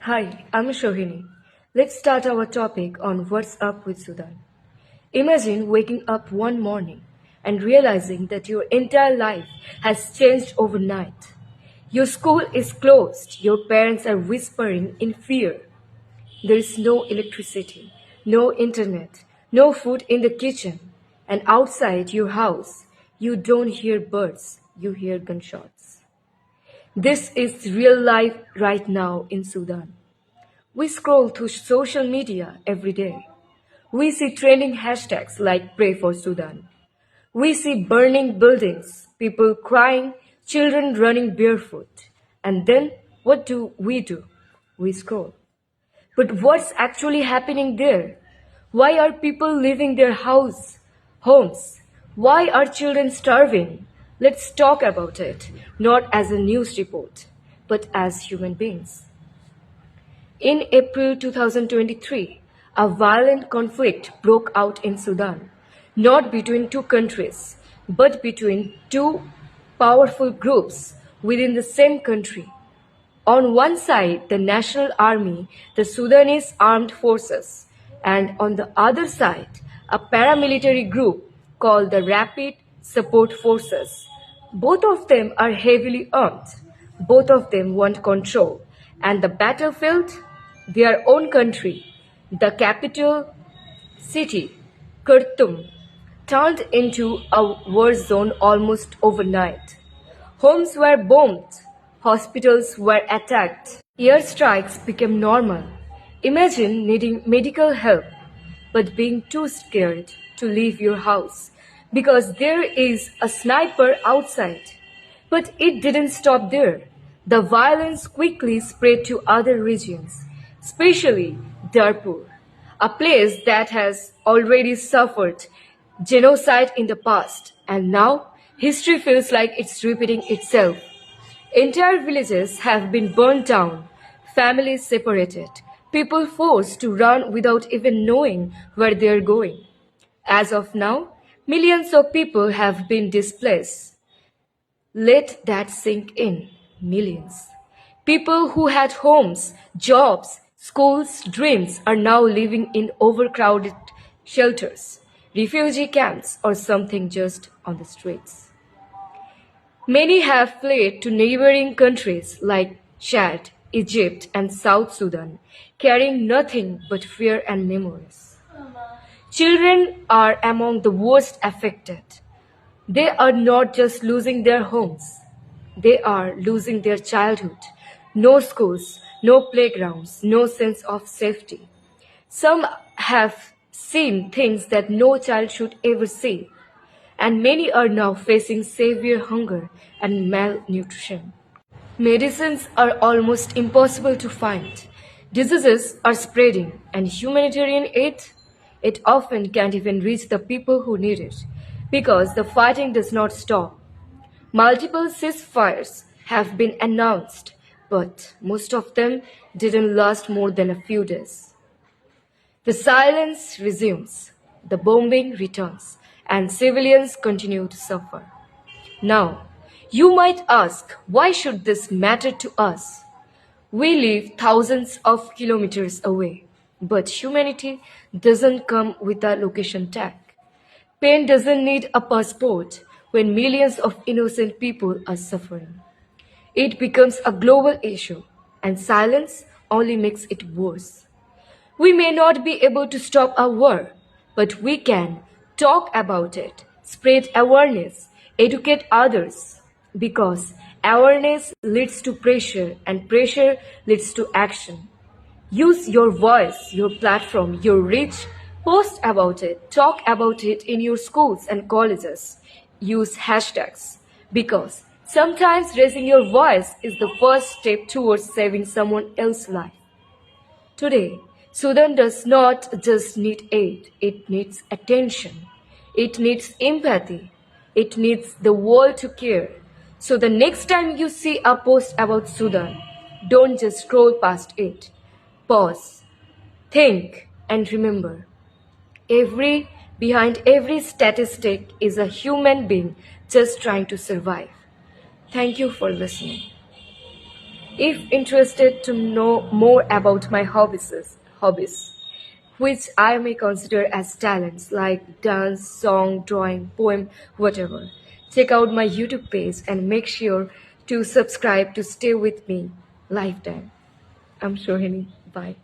Hi, I'm Sohini. Let's start our topic on what's up with Sudan. Imagine waking up one morning and realizing that your entire life has changed overnight. Your school is closed, your parents are whispering in fear. There is no electricity, no internet, no food in the kitchen, and outside your house, you don't hear birds, you hear gunshots. This is real life right now in Sudan. We scroll through social media every day. We see trending hashtags like Pray for Sudan. We see burning buildings, people crying, children running barefoot. And then what do? We scroll. But what's actually happening there? Why are people leaving their homes? Why are children starving? Let's talk about it, not as a news report, but as human beings. In April 2023, a violent conflict broke out in Sudan, not between two countries, but between two powerful groups within the same country. On one side, the National Army, the Sudanese Armed Forces, and on the other side, a paramilitary group called the Rapid Support Forces. Both of them are heavily armed. Both of them want control. And the battlefield? Their own country, the capital city, Khartoum, turned into a war zone almost overnight. Homes were bombed, hospitals were attacked, airstrikes became normal. Imagine needing medical help but being too scared to leave your house because there is a sniper outside. But it didn't stop there. The violence quickly spread to other regions, especially Darfur, a place that has already suffered genocide in the past, and now history feels like it's repeating itself. Entire villages have been burned down, families separated, people forced to run without even knowing where they are going. As of now, millions of people have been displaced. Let that sink in. Millions. People who had homes, jobs, schools, dreams are now living in overcrowded shelters, refugee camps, or something just on the streets. Many have fled to neighboring countries like Chad, Egypt, and South Sudan, carrying nothing but fear and memories. Children are among the worst affected. They are not just losing their homes, they are losing their childhood. No schools, no playgrounds, no sense of safety. Some have seen things that no child should ever see, and many are now facing severe hunger and malnutrition. Medicines are almost impossible to find. Diseases are spreading, and humanitarian aid, it often can't even reach the people who need it because the fighting does not stop. Multiple ceasefires have been announced, but most of them didn't last more than a few days. The silence resumes, the bombing returns, and civilians continue to suffer. Now, you might ask, why should this matter to us? We live thousands of kilometers away, but humanity doesn't come with a location tag. Pain doesn't need a passport when millions of innocent people are suffering. It becomes a global issue, and silence only makes it worse. We may not be able to stop a war, but we can talk about it, spread awareness, educate others, because awareness leads to pressure and pressure leads to action. Use your voice, your platform, your reach, post about it, talk about it in your schools and colleges. Use hashtags because sometimes raising your voice is the first step towards saving someone else's life. Today, Sudan does not just need aid, it needs attention. It needs empathy. It needs the world to care. So the next time you see a post about Sudan, don't just scroll past it. Pause, think, and remember. Behind every statistic is a human being just trying to survive. Thank you for listening. If interested to know more about my hobbies, which I may consider as talents like dance, song, drawing, poem, whatever, check out my YouTube page and make sure to subscribe to stay with me lifetime. I'm Sohini. Bye.